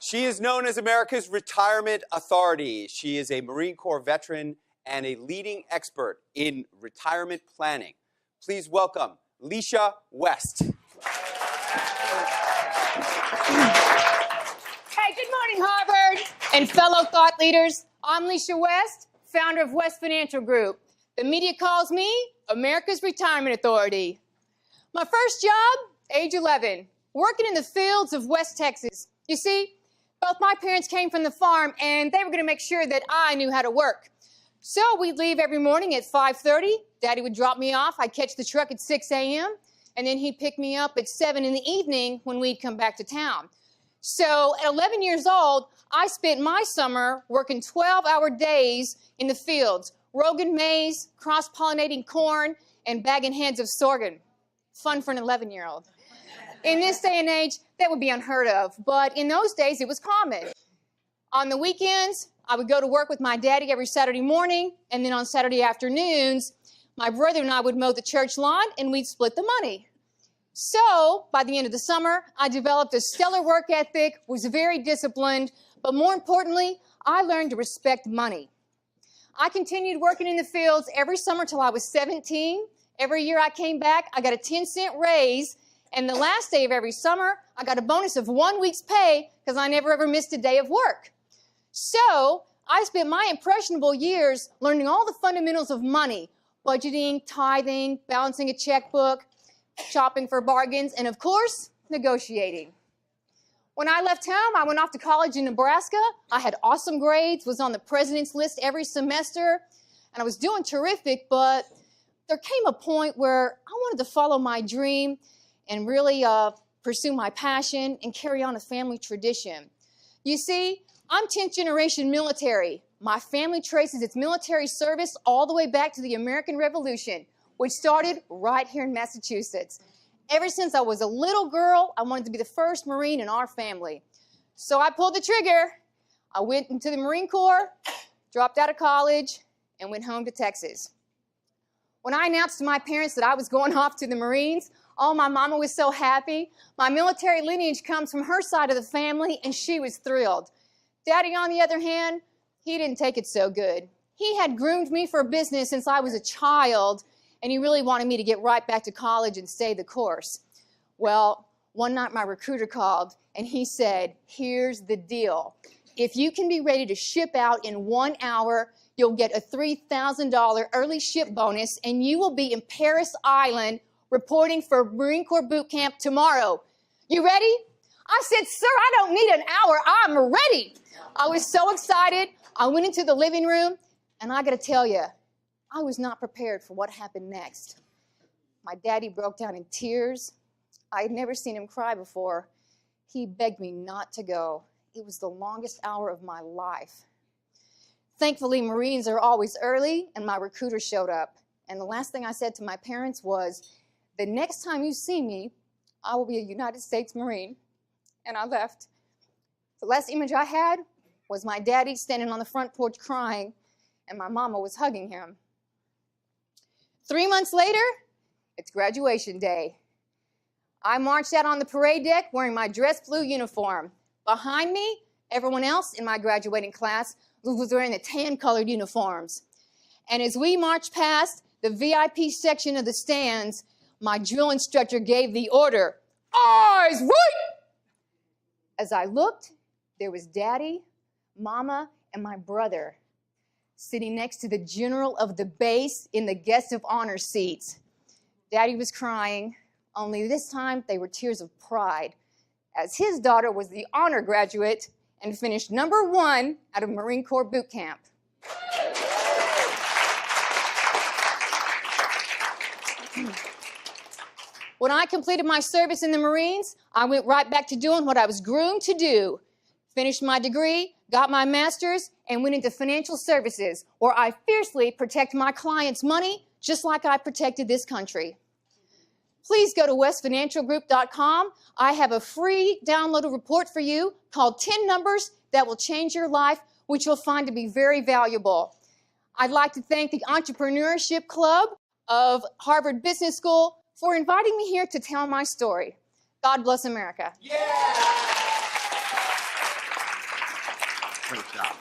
She is known as America's Retirement Authority. She is a Marine Corps veteran and a leading expert in retirement planning. Please welcome Leasha West. Hey, good morning, Harvard and fellow thought leaders. I'm Leasha West, founder of West Financial Group. The media calls me America's Retirement Authority. My first job, age 11, working in the fields of West Texas. You see, both my parents came from the farm, and they were going to make sure that I knew how to work. So we'd leave every morning at 5:30. Daddy would drop me off. I'd catch the truck at 6 a.m., and then he'd pick me up at 7 in the evening when we'd come back to town. So at 11 years old, I spent my summer working 12-hour days in the fields, rogan maize, cross-pollinating corn, and bagging heads of sorghum. Fun for an 11-year-old. In this day and age, that would be unheard of, but in those days, it was common. On the weekends, I would go to work with my daddy every Saturday morning, and then on Saturday afternoons, my brother and I would mow the church lawn, and we'd split the money. So, by the end of the summer, I developed a stellar work ethic, was very disciplined, but more importantly, I learned to respect money. I continued working in the fields every summer till I was 17. Every year I came back, I got a 10-cent raise, and the last day of every summer, I got a bonus of 1 week's pay because I never ever missed a day of work. So I spent my impressionable years learning all the fundamentals of money, budgeting, tithing, balancing a checkbook, shopping for bargains, and of course, negotiating. When I left home, I went off to college in Nebraska. I had awesome grades, was on the president's list every semester, and I was doing terrific, but there came a point where I wanted to follow my dream and really pursue my passion and carry on a family tradition. You see, I'm 10th generation military. My family traces its military service all the way back to the American Revolution, which started right here in Massachusetts. Ever since I was a little girl, I wanted to be the first Marine in our family. So I pulled the trigger. I went into the Marine Corps, dropped out of college, and went home to Texas. When I announced to my parents that I was going off to the Marines, oh, my mama was so happy. My military lineage comes from her side of the family, and she was thrilled. Daddy, on the other hand, he didn't take it so good. He had groomed me for business since I was a child, and he really wanted me to get right back to college and stay the course. Well, one night my recruiter called, and he said, here's the deal. If you can be ready to ship out in 1 hour, you'll get a $3,000 early ship bonus, and you will be in Paris Island reporting for Marine Corps boot camp tomorrow. You ready? I said, sir, I don't need an hour. I'm ready. I was so excited. I went into the living room, and I got to tell you, I was not prepared for what happened next. My daddy broke down in tears. I had never seen him cry before. He begged me not to go. It was the longest hour of my life. Thankfully, Marines are always early, and my recruiter showed up. And the last thing I said to my parents was, the next time you see me, I will be a United States Marine. And I left. The last image I had was my daddy standing on the front porch crying, and my mama was hugging him. 3 months later, it's graduation day. I marched out on the parade deck wearing my dress blue uniform. Behind me, everyone else in my graduating class was wearing the tan-colored uniforms. And as we marched past the VIP section of the stands, my drill instructor gave the order, eyes right! As I looked, there was Daddy, Mama, and my brother sitting next to the general of the base in the guest of honor seats. Daddy was crying, only this time they were tears of pride, as his daughter was the honor graduate and finished #1 out of Marine Corps boot camp. When I completed my service in the Marines, I went right back to doing what I was groomed to do. Finished my degree, got my master's, and went into financial services, where I fiercely protect my clients' money, just like I protected this country. Please go to westfinancialgroup.com. I have a free downloaded report for you called 10 Numbers That Will Change Your Life, which you'll find to be very valuable. I'd like to thank the Entrepreneurship Club of Harvard Business School for inviting me here to tell my story. God bless America. Yeah! Great job.